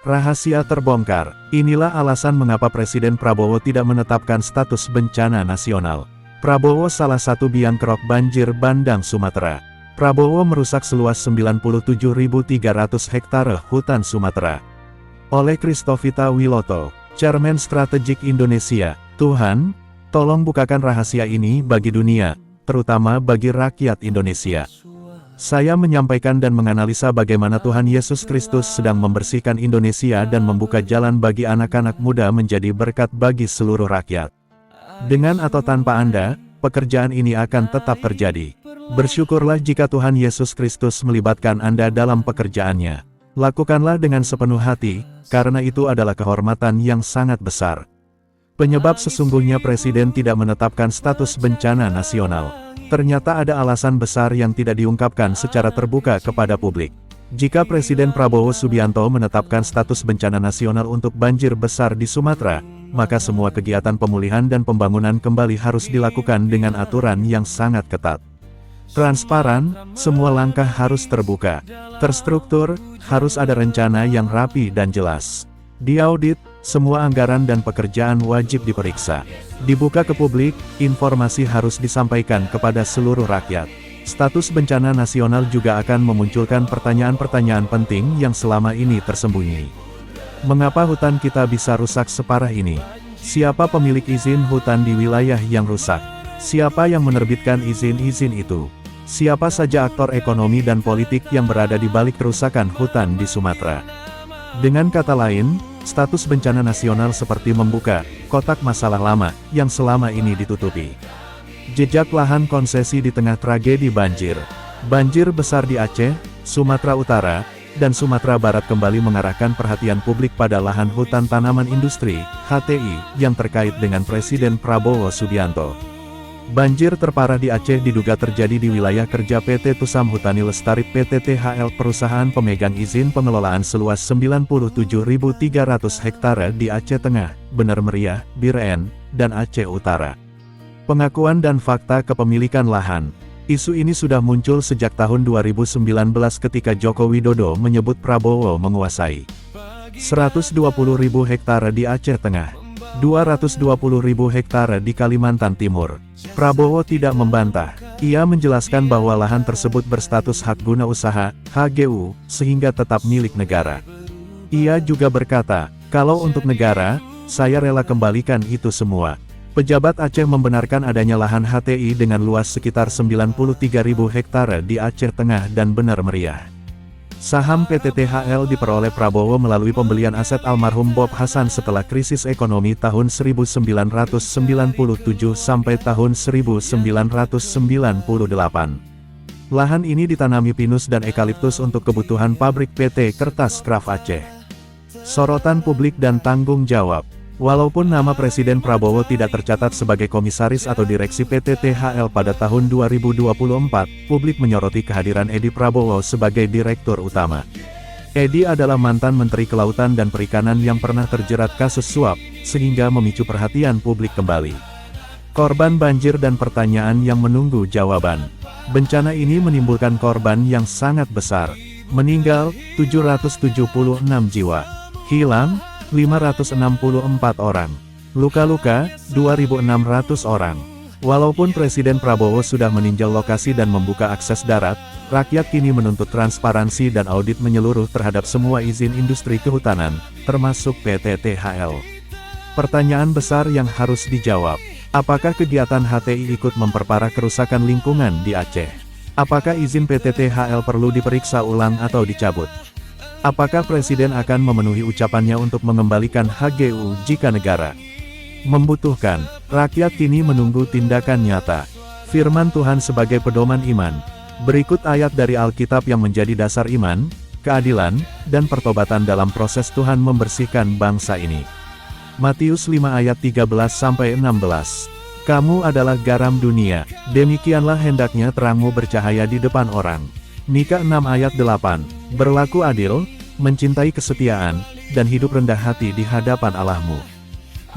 Rahasia terbongkar. Inilah alasan mengapa Presiden Prabowo tidak menetapkan status bencana nasional. Prabowo salah satu biang kerok banjir bandang Sumatera. Prabowo merusak seluas 97.300 hektare hutan Sumatera. Oleh Christovita Wiloto, Chairman Strategik Indonesia. Tuhan, tolong bukakan rahasia ini bagi dunia, terutama bagi rakyat Indonesia. Saya menyampaikan dan menganalisa bagaimana Tuhan Yesus Kristus sedang membersihkan Indonesia dan membuka jalan bagi anak-anak muda menjadi berkat bagi seluruh rakyat. Dengan atau tanpa Anda, pekerjaan ini akan tetap terjadi. Bersyukurlah jika Tuhan Yesus Kristus melibatkan Anda dalam pekerjaannya. Lakukanlah dengan sepenuh hati, karena itu adalah kehormatan yang sangat besar. Penyebab sesungguhnya Presiden tidak menetapkan status bencana nasional. Ternyata ada alasan besar yang tidak diungkapkan secara terbuka kepada publik. Jika Presiden Prabowo Subianto menetapkan status bencana nasional untuk banjir besar di Sumatera, maka semua kegiatan pemulihan dan pembangunan kembali harus dilakukan dengan aturan yang sangat ketat. Transparan, semua langkah harus terbuka, terstruktur, harus ada rencana yang rapi dan jelas. Diaudit, semua anggaran dan pekerjaan wajib diperiksa. Dibuka ke publik, informasi harus disampaikan kepada seluruh rakyat. Status bencana nasional juga akan memunculkan pertanyaan-pertanyaan penting yang selama ini tersembunyi. Mengapa hutan kita bisa rusak separah ini? Siapa pemilik izin hutan di wilayah yang rusak? Siapa yang menerbitkan izin-izin itu? Siapa saja aktor ekonomi dan politik yang berada di balik kerusakan hutan di Sumatera? Dengan kata lain, status bencana nasional seperti membuka kotak masalah lama yang selama ini ditutupi. Jejak lahan konsesi di tengah tragedi banjir. Banjir besar di Aceh, Sumatera Utara, dan Sumatera Barat kembali mengarahkan perhatian publik pada lahan hutan tanaman industri, HTI, yang terkait dengan Presiden Prabowo Subianto. Banjir terparah di Aceh diduga terjadi di wilayah kerja PT Tusam Hutani Lestari PT THL, perusahaan pemegang izin pengelolaan seluas 97.300 hektare di Aceh Tengah, Bener Meriah, Biren, dan Aceh Utara. Pengakuan dan fakta kepemilikan lahan. Isu ini sudah muncul sejak tahun 2019 ketika Joko Widodo menyebut Prabowo menguasai 120.000 hektare di Aceh Tengah, 220.000 hektare di Kalimantan Timur. Prabowo tidak membantah. Ia menjelaskan bahwa lahan tersebut berstatus hak guna usaha, HGU, sehingga tetap milik negara. Ia juga berkata, kalau untuk negara, saya rela kembalikan itu semua. Pejabat Aceh membenarkan adanya lahan HTI dengan luas sekitar 93.000 hektare di Aceh Tengah dan Bener Meriah. Saham PT THL diperoleh Prabowo melalui pembelian aset almarhum Bob Hasan setelah krisis ekonomi tahun 1997 sampai tahun 1998. Lahan ini ditanami pinus dan eukaliptus untuk kebutuhan pabrik PT Kertas Kraft Aceh. Sorotan publik dan tanggung jawab. Walaupun nama Presiden Prabowo tidak tercatat sebagai komisaris atau direksi PT THL pada tahun 2024, publik menyoroti kehadiran Edi Prabowo sebagai direktur utama. Edi adalah mantan Menteri Kelautan dan Perikanan yang pernah terjerat kasus suap, sehingga memicu perhatian publik kembali. Korban banjir dan pertanyaan yang menunggu jawaban. Bencana ini menimbulkan korban yang sangat besar. Meninggal, 776 jiwa. Hilang, 564 orang. Luka-luka, 2.600 orang. Walaupun Presiden Prabowo sudah meninjau lokasi dan membuka akses darat, rakyat kini menuntut transparansi dan audit menyeluruh terhadap semua izin industri kehutanan, termasuk PT THL. Pertanyaan besar yang harus dijawab. Apakah kegiatan HTI ikut memperparah kerusakan lingkungan di Aceh? Apakah izin PT THL perlu diperiksa ulang atau dicabut? Apakah Presiden akan memenuhi ucapannya untuk mengembalikan HGU jika negara membutuhkan? Rakyat kini menunggu tindakan nyata. Firman Tuhan sebagai pedoman iman. Berikut ayat dari Alkitab yang menjadi dasar iman, keadilan, dan pertobatan dalam proses Tuhan membersihkan bangsa ini. Matius 5 ayat 13-16. Kamu adalah garam dunia, demikianlah hendaknya terangmu bercahaya di depan orang. Mika 6 ayat 8, berlaku adil, mencintai kesetiaan, dan hidup rendah hati di hadapan Allahmu.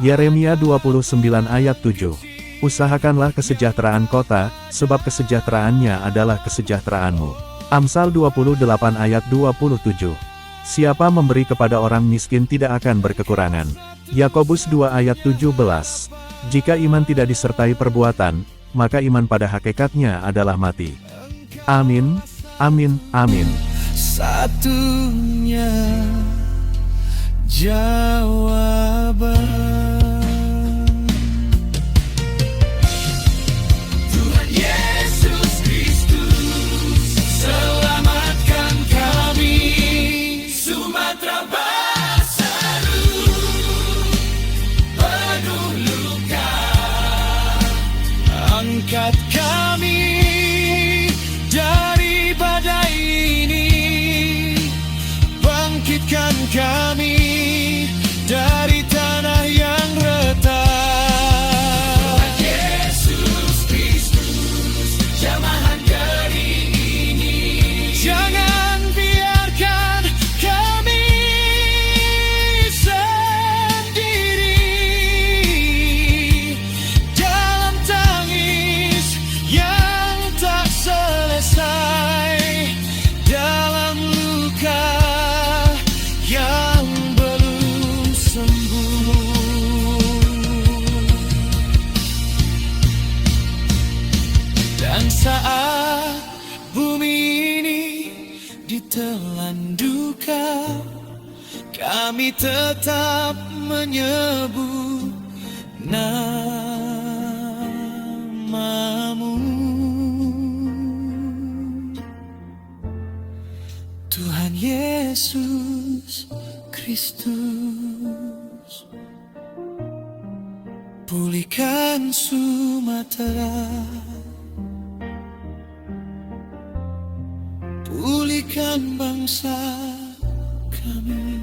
Yeremia 29 ayat 7, usahakanlah kesejahteraan kota, sebab kesejahteraannya adalah kesejahteraanmu. Amsal 28 ayat 27, Siapa memberi kepada orang miskin tidak akan berkekurangan. Yakobus 2 ayat 17. Jika iman tidak disertai perbuatan, maka iman pada hakikatnya adalah mati. Amin, amin, amin. Satunya jawaban. Tuhan Yesus Kristus, selamatkan kami. Sumatera Basaru penuh luka, angkat kami dari badai ini, bangkitkan kami dari tanah yang retak. Tuhan Yesus Kristus, jamahan kering ini, jangan biarkan kami sendiri dalam tangis yang tak selesai, dalam luka yang belum sembuh. Dan saat bumi ini ditelan duka, kami tetap menyebut namamu. Tuhan Yesus Kristus, pulihkan Sumatera, pulihkan bangsa kami.